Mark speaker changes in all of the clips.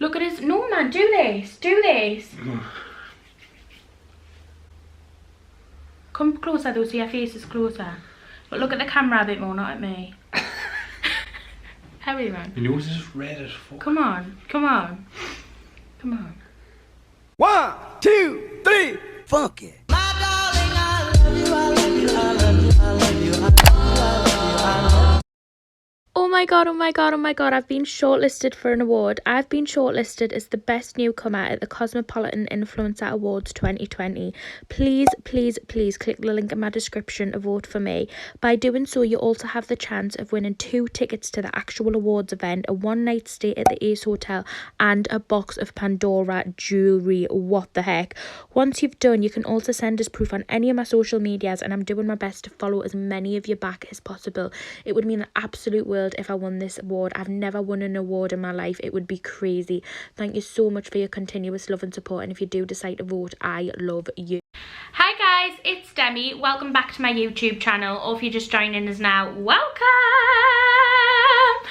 Speaker 1: Look at his... No, man, do this. Do this. Come closer, though, so your face is closer. But look at the camera a bit more, not at me. Hurry, man.
Speaker 2: Your nose is red as fuck.
Speaker 1: Come on. Come on. Come on.
Speaker 3: 1, 2, 3, funk it.
Speaker 1: Oh my god, oh my god, oh my god, I've been shortlisted for an award. I've been shortlisted as the best newcomer at the Cosmopolitan Influencer Awards 2020. Please, please, please click the link in my description to vote for me. By doing so, you also have the chance of winning 2 tickets to the actual awards event, a 1-night stay at the Ace Hotel, and a box of Pandora jewellery. What the heck? Once you've done, you can also send us proof on any of my social medias, and I'm doing my best to follow as many of you back as possible. It would mean the absolute world if I won this award. I've never won an award in my life. It would be crazy. Thank you so much for your continuous love and support, and if you do decide to vote, I love you. Hi guys, it's Demi. Welcome back to my YouTube channel, or if you're just joining us now, welcome!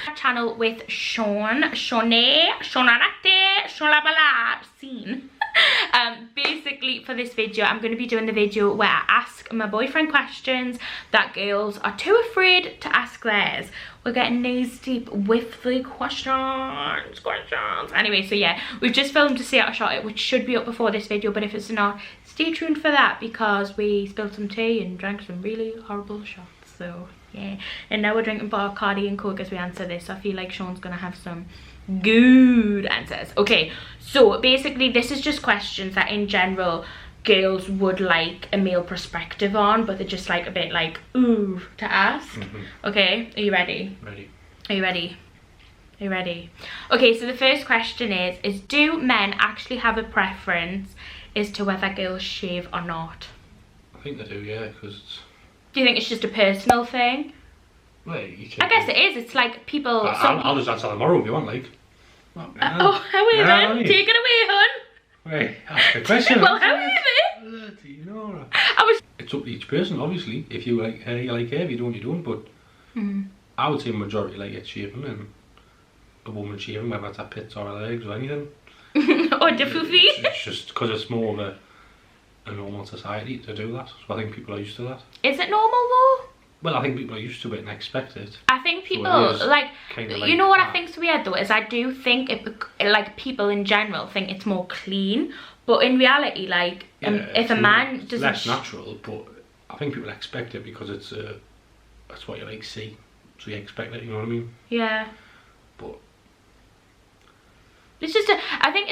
Speaker 1: My channel with Scene. Basically for this video, I'm going to be doing the video where I ask my boyfriend questions that girls are too afraid to ask theirs. We're getting knees deep with the questions. Anyway, so yeah, we've just filmed a Seattle shot, which should be up before this video, but if it's not, stay tuned for that because we spilled some tea and drank some really horrible shots. So yeah, and now we're drinking Bacardi and Coke as we answer this. So I feel like Sean's gonna have some good answers. Okay, so basically this is just questions that in general girls would like a male perspective on, but they're just like a bit like ooh to ask. Okay, are you ready?
Speaker 2: Ready.
Speaker 1: Are you ready? Are you ready? Okay, so the first question is do men actually have a preference as to whether girls shave or not?
Speaker 2: I think they do, yeah, because
Speaker 1: Do you think it's just a personal thing?
Speaker 2: well, you can,
Speaker 1: I guess it is. It's like people...
Speaker 2: I'll just answer tomorrow if you want, like. Well,
Speaker 1: oh, how are you then? Take it away, hon.
Speaker 2: Wait, ask a question.
Speaker 1: Well, how are you then?
Speaker 2: You know,
Speaker 1: I was...
Speaker 2: it's up to each person, obviously. If you like hair, you like hair. If you don't, you don't. But I would say majority like it shaving, and a woman shaving, whether it's her pits or her legs or anything.
Speaker 1: or the foofy.
Speaker 2: It's just because it's more of a normal society to do that. So I think people are used to that.
Speaker 1: Is it normal though?
Speaker 2: Well, I think people are used to it and expect it.
Speaker 1: I think people like you know what I think's weird though is I do think like people in general think it's more clean, but in reality, like if a man doesn't,
Speaker 2: less natural, but I think people expect it because it's that's what you like see, so you expect it. You know what I mean?
Speaker 1: Yeah.
Speaker 2: But
Speaker 1: it's just I think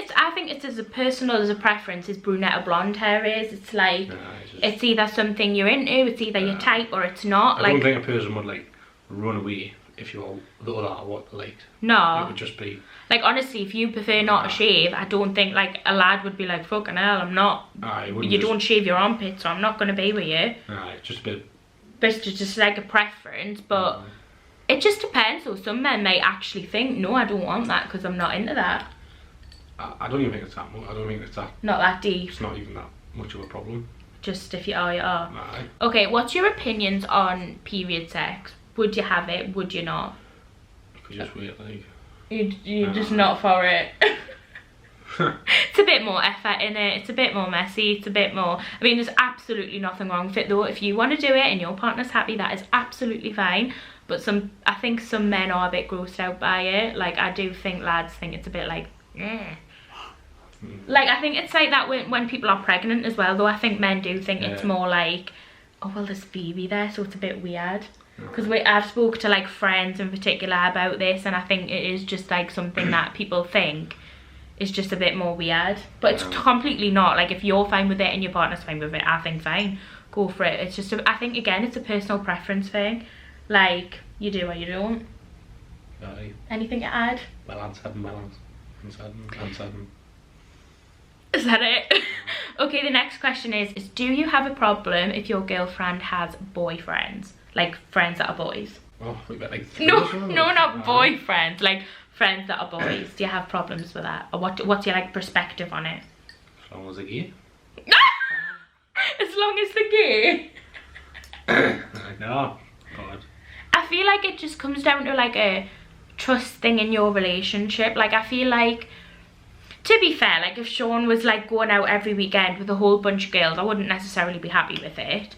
Speaker 1: it's as a personal as a preference as brunette or blonde hair is. It's like it's either something you're into, it's either your type or it's not.
Speaker 2: I don't think a person would like run away if you're the other what they liked.
Speaker 1: No.
Speaker 2: It would just be
Speaker 1: like, honestly, if you prefer not to shave, I don't think like a lad would be like, fucking hell, I'm not. You don't shave your armpits, so I'm not gonna be with you.
Speaker 2: Just a bit.
Speaker 1: But it's just like a preference, but it just depends. So some men may actually think, no, I don't want that because I'm not into that.
Speaker 2: I don't even think it's that much. I don't think it's that.
Speaker 1: Not that deep.
Speaker 2: It's not even that much of a problem.
Speaker 1: Just if you are, you are.
Speaker 2: Aye.
Speaker 1: Okay, what's your opinions on period sex? Would you have it? Would you not?
Speaker 2: You just wait, like.
Speaker 1: You're just not for it. It's a bit more effort in it. It's a bit more messy. It's a bit more. I mean, there's absolutely nothing wrong with it though. If you want to do it and your partner's happy, that is absolutely fine. But I think some men are a bit grossed out by it. Like I do think lads think it's a bit like, yeah. Like I think it's like that when people are pregnant as well though. I think men do think it's more like, oh well, there's baby there, so it's a bit weird. Because I've spoke to like friends in particular about this, and I think it is just like something that people think is just a bit more weird, but it's completely not. Like if you're fine with it and your partner's fine with it, I think fine, go for it. It's just I think again it's a personal preference thing. Like you do or you don't.
Speaker 2: Aye.
Speaker 1: Anything to add?
Speaker 2: Well answered.
Speaker 1: Is that it? Okay, the next question is do you have a problem if your girlfriend has boyfriends? Like friends that are boys?
Speaker 2: Oh, we got like
Speaker 1: no, not boyfriends, like friends that are boys. Do you have problems with that? Or what's your like perspective on it?
Speaker 2: As long as they're gay.
Speaker 1: As long as they're gay?
Speaker 2: No, God.
Speaker 1: I feel like it just comes down to like a trust thing in your relationship. Like I feel like To be fair, like if Sean was like going out every weekend with a whole bunch of girls, I wouldn't necessarily be happy with it.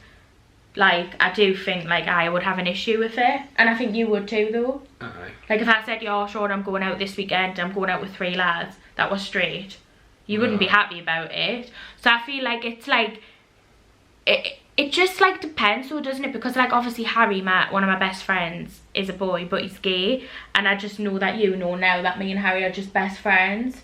Speaker 1: Like, I do think like I would have an issue with it, and I think you would too though.
Speaker 2: Aye.
Speaker 1: Like if I said, yo Sean, I'm going out this weekend, I'm going out with 3 lads that was straight, you wouldn't be happy about it. So I feel like it's like, it just like depends though, doesn't it? Because like obviously Harry, one of my best friends, is a boy but he's gay, and I just know that you know now that me and Harry are just best friends,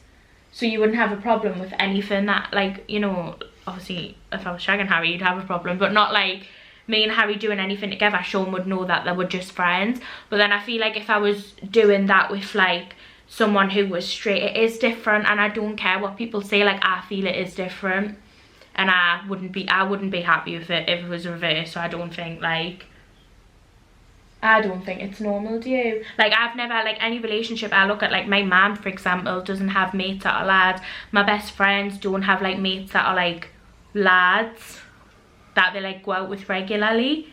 Speaker 1: so you wouldn't have a problem with anything that, like, you know, obviously if I was shagging Harry you'd have a problem, but not like me and Harry doing anything together. Sean would know that they were just friends. But then I feel like if I was doing that with like someone who was straight, it is different, and I don't care what people say, like I feel it is different, and I wouldn't be happy with it if it was reversed. So I don't think it's normal, do you? Like I've never, like any relationship I look at, like my mum for example doesn't have mates that are lads, my best friends don't have like mates that are like lads that they like go out with regularly.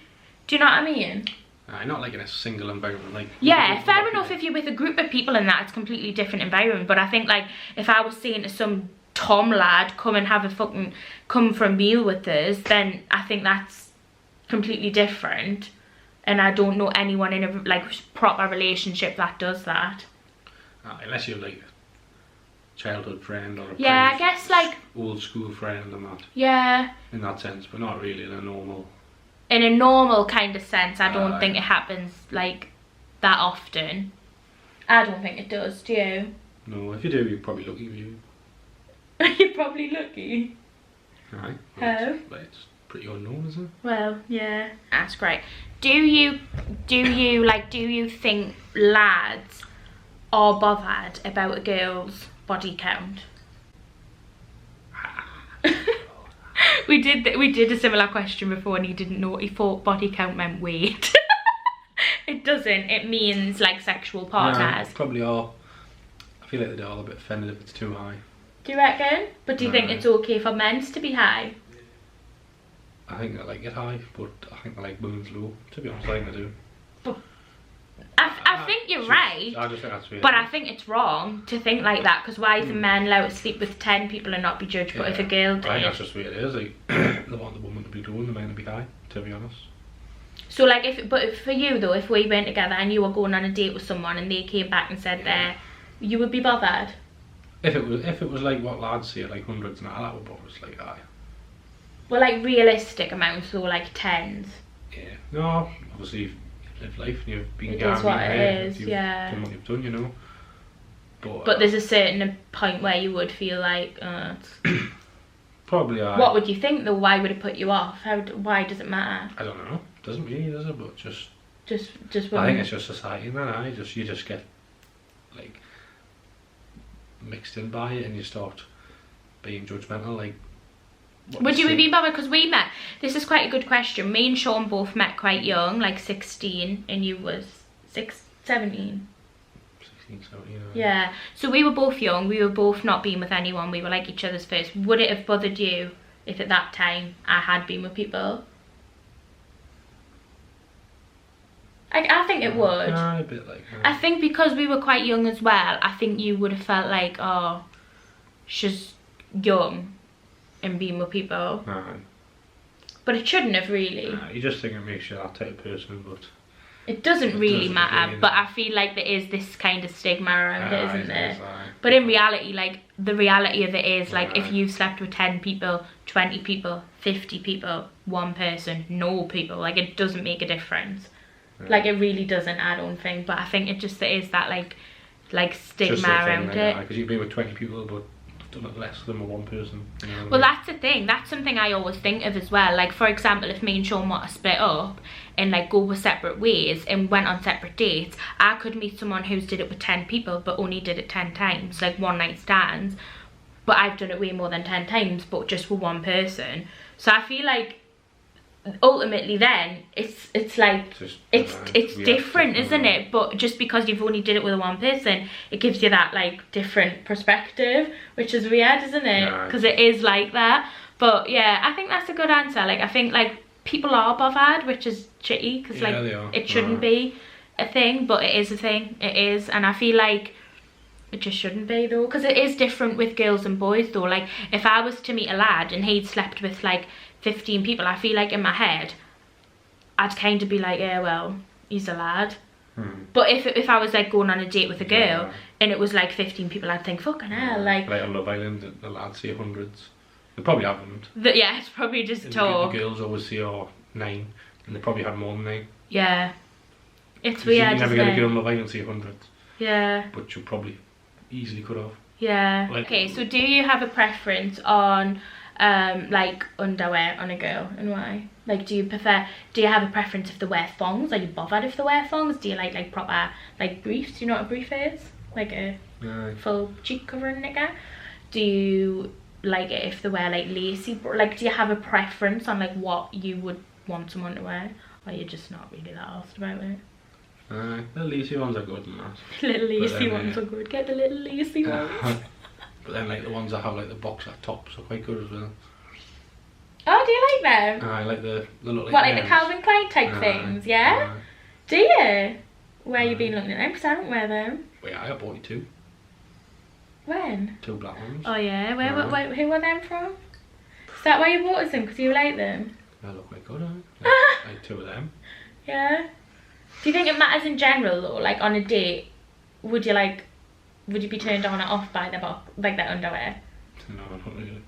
Speaker 1: Do you know what I mean?
Speaker 2: Not like in a single environment. Like,
Speaker 1: yeah, fair enough if you're with a group of people and that, it's a completely different environment. But I think like if I was saying to some Tom lad, come for a meal with us, then I think that's completely different. And I don't know anyone in a like proper relationship that does that.
Speaker 2: Unless you're like childhood friend or a
Speaker 1: I guess like
Speaker 2: old school friend and that.
Speaker 1: Yeah.
Speaker 2: In that sense, but not really in a normal.
Speaker 1: In a normal kind of sense, I don't think it happens like that often. I don't think it does, do you?
Speaker 2: No, if you do, you're probably lucky. You.
Speaker 1: You're probably lucky.
Speaker 2: Aye.
Speaker 1: How?
Speaker 2: It's pretty unknown, isn't it?
Speaker 1: Well, yeah. That's great. Do you think lads are bothered about a girl's body count? we did a similar question before and he didn't know. He thought body count meant weight. It doesn't. It means like sexual partners.
Speaker 2: Yeah, probably are. I feel like they're all a bit offended if it's too high.
Speaker 1: Do you reckon? But do you think it's okay for men's to be high?
Speaker 2: I think I like it high, but I think I like women's low. To be honest, I think I do.
Speaker 1: I think you're right.
Speaker 2: I just think that's weird.
Speaker 1: But I think it's wrong to think like that, because why is a man allowed to sleep with 10 people and not be judged? But if a girl did,
Speaker 2: I think that's just the way it is. Like, they want the woman to be low and the man to be high, to be honest.
Speaker 1: So like, but for you though, if we went together and you were going on a date with someone and they came back and said you would be bothered?
Speaker 2: If it was like what lads say, like hundreds and that would bother us, like aye.
Speaker 1: Well, like realistic amounts, so like 10s.
Speaker 2: Yeah. No, obviously you've lived life and you've been
Speaker 1: It is what it is,
Speaker 2: you've done what you've done, you know. But
Speaker 1: there's a certain point where you would feel like,
Speaker 2: probably aye.
Speaker 1: What would you think though? Why would it put you off? Why does it matter?
Speaker 2: I don't know. It doesn't really, does it? But just
Speaker 1: I
Speaker 2: think it's just society, man. You just get like mixed in by it and you start being judgmental. Like,
Speaker 1: would you be bothered? Because we met, this is quite a good question, me and Sean both met quite young, like 16, and you was 17.
Speaker 2: 16, 17,
Speaker 1: yeah, so we were both young, we were both not being with anyone, we were like each other's first. Would it have bothered you if at that time I had been with people? I think it would.
Speaker 2: A bit like
Speaker 1: I think because we were quite young as well, I think you would have felt like, oh, she's young and being with people. But it shouldn't have really.
Speaker 2: You just think it makes you that type of person, but
Speaker 1: it doesn't really matter. But I feel like there is this kind of stigma around it, isn't there? But in reality, like the reality of it is, like if you've slept with 10 people, 20 people, 50 people, one person, no people, like it doesn't make a difference. Like it really doesn't, I don't think. But I think it just is that like stigma around it.
Speaker 2: Because you've been with 20 people, but done it less than with one person. You know
Speaker 1: well, that's the thing. That's something I always think of as well. Like, for example, if me and Sean want to split up and like go with separate ways and went on separate dates, I could meet someone who's did it with 10 people but only did it 10 times, like one night stands. But I've done it way more than 10 times, but just with one person. So I feel like ultimately then it's like it's different, isn't it? But just because you've only did it with one person, it gives you that like different perspective, which is weird, isn't it? Because it is like that. But yeah, I think that's a good answer. Like I think like people are bothered, which is shitty, because like it shouldn't be a thing, but it is a thing. It is. And I feel like It just shouldn't be though, because it is different with girls and boys though. Like if I was to meet a lad and he'd slept with like 15 people, I feel like in my head I'd kind of be like, yeah, well, he's a lad. But if I was like going on a date with a girl and it was like 15 people, I'd think, fucking hell, like
Speaker 2: on Love Island, the lads say hundreds. They probably haven't.
Speaker 1: Yeah, it's probably just
Speaker 2: And
Speaker 1: talk.
Speaker 2: The girls always say, 9, and they probably had more than 9.
Speaker 1: Yeah, it's
Speaker 2: 'Cause
Speaker 1: weird.
Speaker 2: You never
Speaker 1: isn't
Speaker 2: get a
Speaker 1: it?
Speaker 2: girl on Love Island say hundreds,
Speaker 1: Yeah.
Speaker 2: but you probably easily could have.
Speaker 1: Yeah.
Speaker 2: Like-
Speaker 1: Okay, so do you have a preference on like underwear on a girl, and why? Like do you have a preference if they wear thongs? Are you bothered if they wear thongs? Do you like proper like briefs? Do you know what a brief is? Like a full cheek covering knicker? Do you like it if they wear like lacy, like do you have a preference on like what you would want someone to wear, or you're just not really that asked about it?
Speaker 2: The lacy ones are good and that.
Speaker 1: Little lacy
Speaker 2: then,
Speaker 1: ones are good. Get the little lacy ones.
Speaker 2: But then like the ones that have like the boxer tops are quite good as well.
Speaker 1: Oh, do you like them?
Speaker 2: I like the look like
Speaker 1: What, like the
Speaker 2: men's.
Speaker 1: Calvin Klein type things, yeah? Do you? Where you been looking at them? Because I don't wear them.
Speaker 2: Well, yeah, I bought you 2.
Speaker 1: When?
Speaker 2: 2 black ones.
Speaker 1: Oh yeah, where who are them from? Is that why you bought us them? Because you like them?
Speaker 2: They look quite good, like 2 of them.
Speaker 1: Yeah. Do you think it matters in general though? Like on a date, would you be turned on or off by the like their underwear?
Speaker 2: No, not really.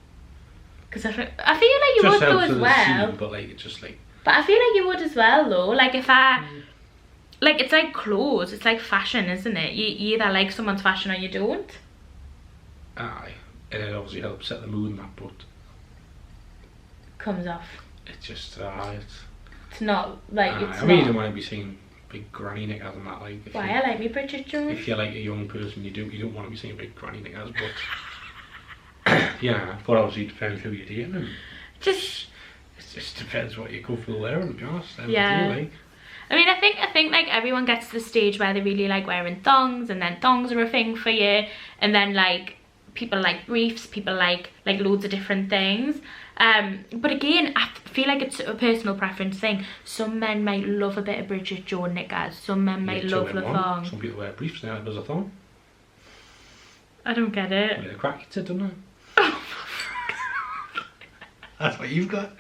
Speaker 1: Because I feel like you would though as well.
Speaker 2: But like it's just like.
Speaker 1: But I feel like you would as well though. Like if I, like it's like clothes. It's like fashion, isn't it? You either like someone's fashion or you don't.
Speaker 2: Aye, and it obviously helps set the mood and that, but
Speaker 1: Comes off.
Speaker 2: it's just
Speaker 1: It's not like
Speaker 2: I
Speaker 1: it's
Speaker 2: mean, you
Speaker 1: not.
Speaker 2: don't want to be seeing big granny knickers and that. Like,
Speaker 1: Why I like me Bridget Jones.
Speaker 2: if you're like a young person, you don't want to be seeing big granny knickers, but yeah, but obviously it depends who you're dating, and
Speaker 1: Just.
Speaker 2: it just depends what you're comfortable wearing, to be honest.
Speaker 1: Yeah.
Speaker 2: Like.
Speaker 1: I mean, I think like everyone gets to the stage where they really like wearing thongs, and then thongs are a thing for you, and then like people like briefs, people like loads of different things. But again, I feel like it's a personal preference thing. Some men might love a bit of Bridget Jones knickers. Some men might
Speaker 2: Yeah,
Speaker 1: love the thong.
Speaker 2: Some people wear briefs now, there's a thong.
Speaker 1: I don't get it.
Speaker 2: Yeah, the crack hits it, doesn't it? That's what you've got.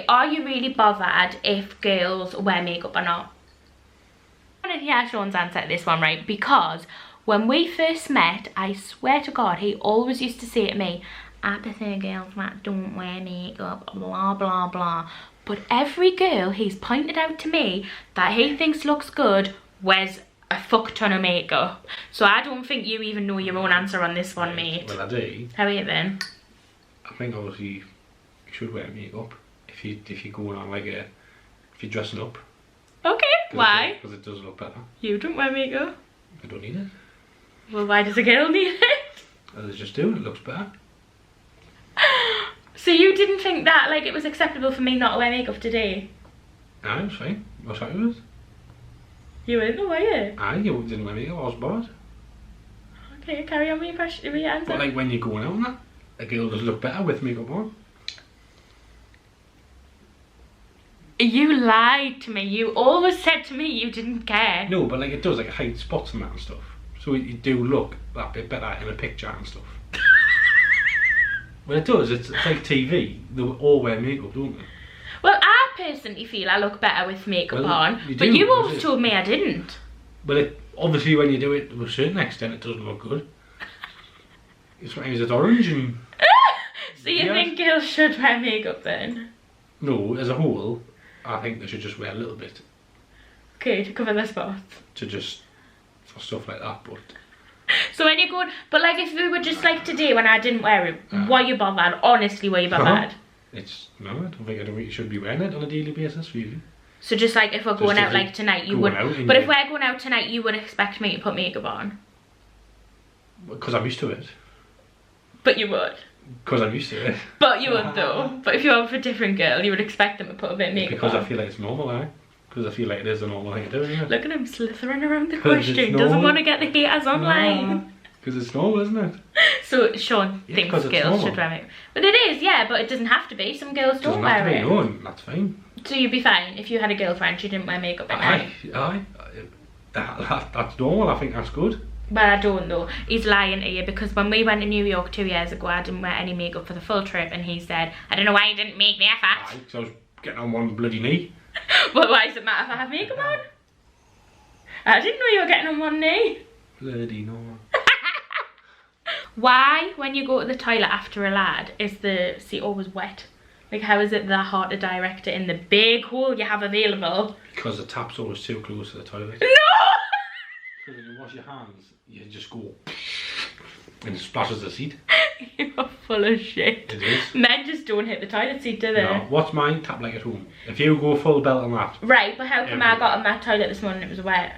Speaker 1: Are you really bothered if girls wear makeup or not? I want to hear Sean's answer to this one, right? Because when we first met, I swear to God, he always used to say to me, I prefer girls that don't wear makeup, blah, blah, blah. But every girl he's pointed out to me that he thinks looks good wears a fuck ton of makeup. So I don't think you even know your own answer on this one, mate.
Speaker 2: Well, I do.
Speaker 1: How are you then?
Speaker 2: I think obviously you should wear makeup if you're going on like if you're dressing up.
Speaker 1: Okay, why?
Speaker 2: Because it does look better.
Speaker 1: You don't wear makeup.
Speaker 2: I don't need it.
Speaker 1: Well, why does a girl need it?
Speaker 2: I just do. It looks better.
Speaker 1: So you didn't think that like it was acceptable for me not to wear makeup today?
Speaker 2: Aye, it was fine. I was happy with it.
Speaker 1: You weren't, were you?
Speaker 2: Aye, you didn't wear makeup. I was bored.
Speaker 1: Okay, carry on with your question, with your answer.
Speaker 2: But like when you're going out and that, a girl does look better with makeup on.
Speaker 1: You lied to me. You always said to me you didn't care.
Speaker 2: No, but like it does, like it hides spots and that and stuff. So you do look that bit better in a picture and stuff. Well, it does. It's like TV. They all wear makeup, don't they?
Speaker 1: Well, I personally feel I look better with makeup
Speaker 2: Well,
Speaker 1: on,
Speaker 2: you
Speaker 1: but
Speaker 2: do,
Speaker 1: you
Speaker 2: that's
Speaker 1: always
Speaker 2: it.
Speaker 1: told me I didn't.
Speaker 2: Well, obviously when you do it to a certain extent, it doesn't look good. Sometimes it's orange and...
Speaker 1: So you
Speaker 2: Yes.
Speaker 1: think girls should wear makeup then?
Speaker 2: No, as a whole, I think they should just wear a little bit
Speaker 1: Okay, to cover the spots.
Speaker 2: for stuff like that, but...
Speaker 1: So when you're going, but like if we were just like today when I didn't wear it, were you bothered? Honestly, were you bothered?
Speaker 2: No, I don't think you should be wearing it on a daily basis, really.
Speaker 1: So just like if we're
Speaker 2: Just
Speaker 1: going
Speaker 2: to,
Speaker 1: out like tonight, you
Speaker 2: going
Speaker 1: would.
Speaker 2: out and
Speaker 1: But if
Speaker 2: you-
Speaker 1: we're going out tonight, you would expect me to put makeup on.
Speaker 2: Because I'm used to it.
Speaker 1: But you would.
Speaker 2: Because I'm used to it.
Speaker 1: But you would though. But if you were with a different girl, you would expect them to put a bit of makeup
Speaker 2: Because
Speaker 1: on.
Speaker 2: I feel like it's normal, eh? Because I feel like it is a normal thing to do, isn't it?
Speaker 1: Look at him slithering around the
Speaker 2: 'Cause it's
Speaker 1: question. Doesn't
Speaker 2: normal.
Speaker 1: want to get the haters online.
Speaker 2: Because it's normal, isn't it?
Speaker 1: So Sean
Speaker 2: Yeah,
Speaker 1: thinks
Speaker 2: 'cause it's
Speaker 1: girls
Speaker 2: normal.
Speaker 1: should wear makeup. But it is, yeah, but it doesn't have to be. Some girls don't
Speaker 2: Doesn't have
Speaker 1: wear
Speaker 2: to
Speaker 1: it.
Speaker 2: be, no, and that's fine.
Speaker 1: So you'd be fine if you had a girlfriend, she didn't wear makeup at night.
Speaker 2: Aye. That's normal. I think that's good.
Speaker 1: Well, I don't know. He's lying to you because when we went to New York 2 years ago, I didn't wear any makeup for the full trip, and he said, I don't know why you didn't make the effort.
Speaker 2: Aye, 'cause I was getting on one bloody knee.
Speaker 1: But why does it matter if I have makeup on? I didn't know you were getting on one knee.
Speaker 2: Bloody no.
Speaker 1: Why, when you go to the toilet after a lad, is the seat always wet? Like, how is it that hard to direct it in the big hole you have available?
Speaker 2: Because the tap's always too close to the toilet.
Speaker 1: No!
Speaker 2: Because when you wash your hands, you just go and it splashes the seat.
Speaker 1: You're full of shit.
Speaker 2: It is.
Speaker 1: Men just don't hit the toilet seat, do they?
Speaker 2: No, what's mine? Tap like at home. If you go full belt on that.
Speaker 1: Right, but how come I got on that toilet this morning and it was wet?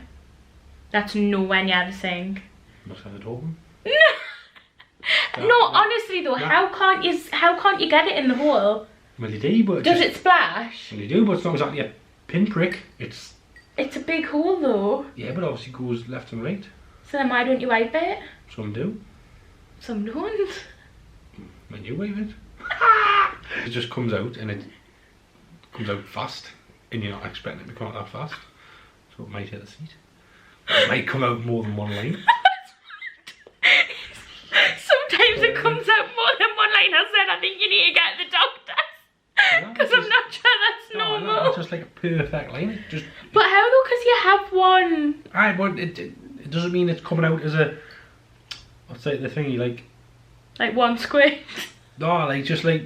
Speaker 1: That's nowhere near the sink.
Speaker 2: Must have it open.
Speaker 1: No, honestly though, how can't you get it in the hole?
Speaker 2: Well, you do, but
Speaker 1: Does it splash?
Speaker 2: Well, you do, but it's not exactly a pinprick. It's
Speaker 1: a big hole though.
Speaker 2: Yeah, but obviously goes left and right.
Speaker 1: So then why don't you wipe it?
Speaker 2: Some do.
Speaker 1: Some don't.
Speaker 2: When you wave it, it just comes out, and it comes out fast, and you're not expecting it to come out that fast. So it might hit the seat. It might come out more than one line.
Speaker 1: Sometimes it comes out more than one line. I said I think you need to get the doctor. Because I'm not sure that's normal.
Speaker 2: It's just like a perfect line.
Speaker 1: But how though? Because you have one.
Speaker 2: Aye, but it doesn't mean it's coming out as a, what's like the thingy,
Speaker 1: like one square.
Speaker 2: No, like just like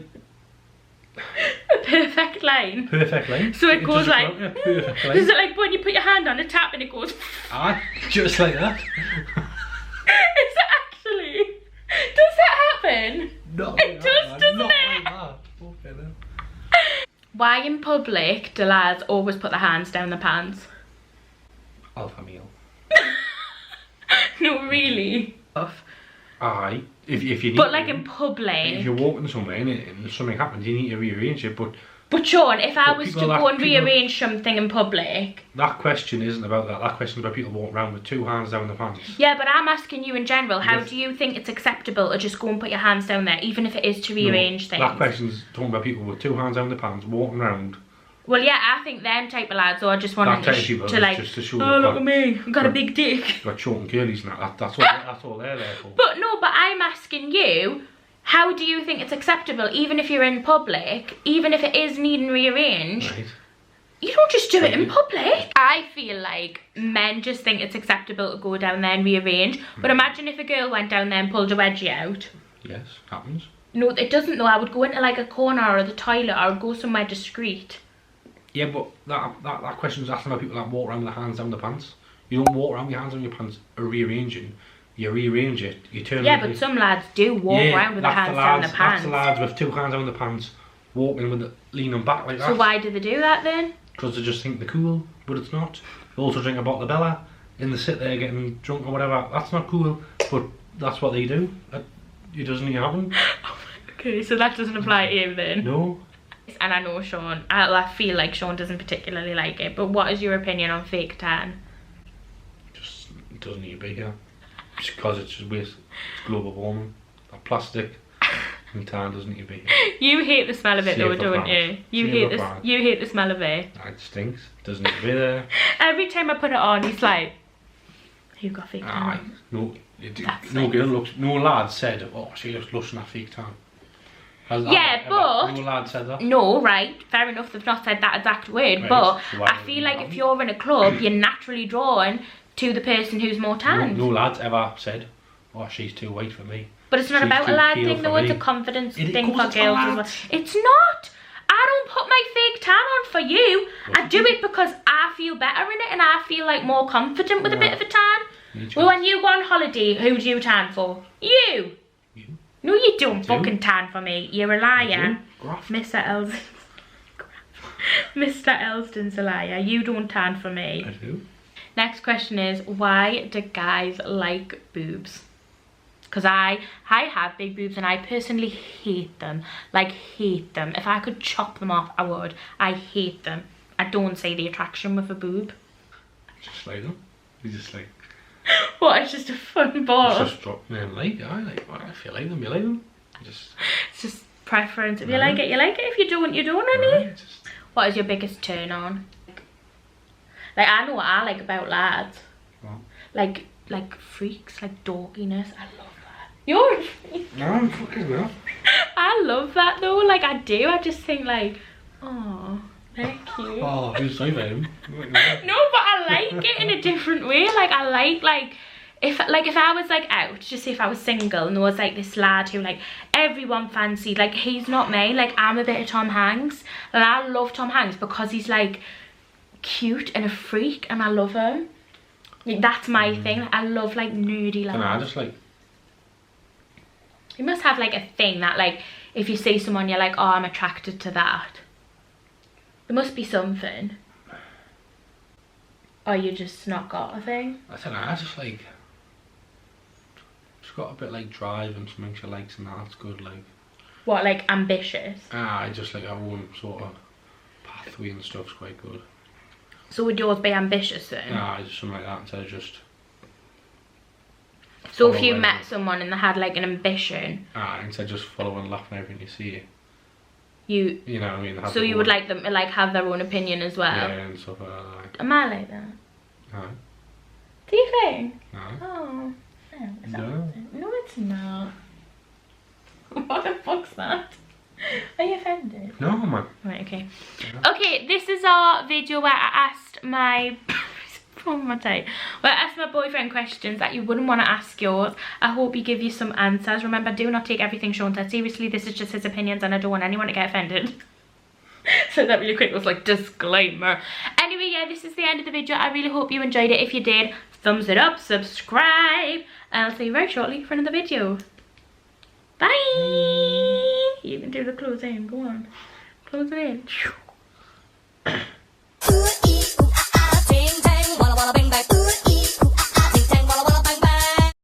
Speaker 1: a perfect line.
Speaker 2: Perfect line.
Speaker 1: So it goes like.
Speaker 2: Yeah, perfect line.
Speaker 1: Is it like when you put your hand on a tap and it goes?
Speaker 2: Aye, just like that.
Speaker 1: Is it actually? Does that happen?
Speaker 2: Not
Speaker 1: It does, doesn't
Speaker 2: not
Speaker 1: it?
Speaker 2: like that. Okay, then.
Speaker 1: Why in public do lads always put their hands down their pants?
Speaker 2: Alpha male.
Speaker 1: No, really.
Speaker 2: Aye, if you need
Speaker 1: But like
Speaker 2: to,
Speaker 1: in public.
Speaker 2: if you're walking somewhere and something happens, you need to rearrange it. But
Speaker 1: Sean, if I
Speaker 2: But
Speaker 1: was to
Speaker 2: people
Speaker 1: go and
Speaker 2: people-
Speaker 1: rearrange something in public.
Speaker 2: that question isn't about that. That question is about people walking around with two hands down the pants.
Speaker 1: Yeah, but I'm asking you in general, how
Speaker 2: Yes.
Speaker 1: do you think it's acceptable to just go and put your hands down there, even if it is to rearrange things?
Speaker 2: That question's talking about people with two hands down the pants walking around.
Speaker 1: Well, yeah, I think them type of lads are just wanting
Speaker 2: That type of people
Speaker 1: to
Speaker 2: is
Speaker 1: like,
Speaker 2: just to show
Speaker 1: oh,
Speaker 2: they've
Speaker 1: look
Speaker 2: got-
Speaker 1: at me, I've got a big dick.
Speaker 2: Got short and curlies and that. That's all they're there for.
Speaker 1: But no, but I'm asking you, how do you think it's acceptable, even if you're in public, even if it is needing rearranged?
Speaker 2: Right.
Speaker 1: You don't just do it in public. I feel like men just think it's acceptable to go down there and rearrange. But imagine if a girl went down there and pulled a wedgie out.
Speaker 2: Yes, happens.
Speaker 1: No, it doesn't though. I would go into like a corner or the toilet or go somewhere discreet.
Speaker 2: Yeah, but that question's asking about people that walk around with their hands down the pants. You don't walk around with your hands down your pants rearranging. You rearrange it, you turn
Speaker 1: Yeah,
Speaker 2: it.
Speaker 1: but some lads do walk around with their hands down their
Speaker 2: That's
Speaker 1: pants.
Speaker 2: the lads with two hands down the pants, walking with it, leaning back like that.
Speaker 1: So why do they do that then?
Speaker 2: Because they just think they're cool, but it's not. They also drink a bottle of Bella, and they sit there getting drunk or whatever. That's not cool, but that's what they do. It doesn't happen.
Speaker 1: Okay, so that doesn't apply to you then?
Speaker 2: No.
Speaker 1: And I know Sean, I feel like Sean doesn't particularly like it, but what is your opinion on fake tan?
Speaker 2: Just it doesn't need to be here. Just because it's just waste. It's global warming. That plastic and tan doesn't need to be here.
Speaker 1: You hate the smell of it though,
Speaker 2: Save the
Speaker 1: don't
Speaker 2: planet.
Speaker 1: you?
Speaker 2: Save the planet.
Speaker 1: You hate the smell of it.
Speaker 2: It stinks. Doesn't need to be there.
Speaker 1: Every time I put it on, he's like, "You got fake tan
Speaker 2: Aye.
Speaker 1: on."
Speaker 2: No.
Speaker 1: That's
Speaker 2: No
Speaker 1: like-
Speaker 2: girl looks. No lad said, "Oh, she looks lush in that fake tan." Has that
Speaker 1: Yeah,
Speaker 2: ever?
Speaker 1: but-
Speaker 2: No lad said that.
Speaker 1: No, right, fair enough, they've not said that exact word,
Speaker 2: Right,
Speaker 1: but
Speaker 2: so why
Speaker 1: I
Speaker 2: would
Speaker 1: feel
Speaker 2: you
Speaker 1: like
Speaker 2: have
Speaker 1: if
Speaker 2: it?
Speaker 1: you're in a club, you're naturally drawn to the person who's more tanned.
Speaker 2: No lads ever said, "Oh, she's too white for me."
Speaker 1: But it's not
Speaker 2: She's
Speaker 1: about a
Speaker 2: too
Speaker 1: lad
Speaker 2: pale
Speaker 1: thing
Speaker 2: for
Speaker 1: though, it's a
Speaker 2: me.
Speaker 1: confidence
Speaker 2: It
Speaker 1: thing
Speaker 2: goes
Speaker 1: for
Speaker 2: to
Speaker 1: girls as well.
Speaker 2: lads.
Speaker 1: It's not! I don't put my fake tan on for you.
Speaker 2: Yes,
Speaker 1: I
Speaker 2: you
Speaker 1: do
Speaker 2: do.
Speaker 1: it because I feel better in it and I feel like more confident with a bit
Speaker 2: Yeah.
Speaker 1: of a tan.
Speaker 2: You
Speaker 1: Well, when
Speaker 2: just-
Speaker 1: you go on holiday, who do you tan for? You!
Speaker 2: You.
Speaker 1: No, you don't
Speaker 2: do.
Speaker 1: fucking tan for me. You're a liar.
Speaker 2: Graft.
Speaker 1: Mr. Elston. Mr. Elston's a liar. You don't tan for me.
Speaker 2: I do.
Speaker 1: Next question is, why do guys like boobs? Because I have big boobs and I personally hate them. Like, hate them. If I could chop them off, I would. I hate them. I don't see the attraction with a boob.
Speaker 2: Just like them. You just like.
Speaker 1: What, it's just a fun ball.
Speaker 2: It's just drop them like. I like. Well, if you like them, you like them. Just.
Speaker 1: It's just preference. If you
Speaker 2: Yeah.
Speaker 1: like it, you like it. If you don't, you don't, honey.
Speaker 2: Right, just.
Speaker 1: What is your biggest turn on? Like, I know what I like about lads. like freaks, like dorkiness. I love that. You're a freak.
Speaker 2: No, I'm fucking not.
Speaker 1: I love that though, like I do. I just think like, oh, they're cute.
Speaker 2: Oh, who's so him?
Speaker 1: No, but I like it in a different way. Like I like if I was like out, just say if I was single and there was like this lad who like everyone fancied, like he's not me. Like I'm a bit of Tom Hanks, and I love Tom Hanks because he's like cute and a freak, and I love him. Like that's my thing. Like, I love like nerdy lads.
Speaker 2: And I just like.
Speaker 1: You must have like a thing that like if you see someone you're like, oh, I'm attracted to that. There must be something. Or you just not got a thing.
Speaker 2: I don't know. I just like. She's got a bit like drive and something she likes, and that's good. Like.
Speaker 1: What, like ambitious?
Speaker 2: I just like our own sort of pathway and stuff's quite good.
Speaker 1: So would yours be ambitious then?
Speaker 2: Just something like that instead of just.
Speaker 1: So if you met someone and they had like an ambition,
Speaker 2: instead of just following, laughing everything you see.
Speaker 1: You
Speaker 2: know what I mean?
Speaker 1: So you would like them to like have their own opinion as well?
Speaker 2: Yeah, and stuff like that.
Speaker 1: Am I like that?
Speaker 2: No.
Speaker 1: Do you think?
Speaker 2: No.
Speaker 1: Oh.
Speaker 2: No.
Speaker 1: No, it's not. What the fuck's that? Are you offended?
Speaker 2: No, man.
Speaker 1: Right, okay. Okay, this is our video where I asked my... Where I asked my boyfriend questions that you wouldn't want to ask yours. I hope he give you some answers. Remember, do not take everything Sean said seriously. This is just his opinions and I don't want anyone to get offended. So that really quick was like disclaimer. Anyway, yeah, this is the end of the video. I really hope you enjoyed it. If you did, thumbs it up, subscribe, and I'll see you very shortly for another video. Bye. You can do the close in. Go on. Close it in.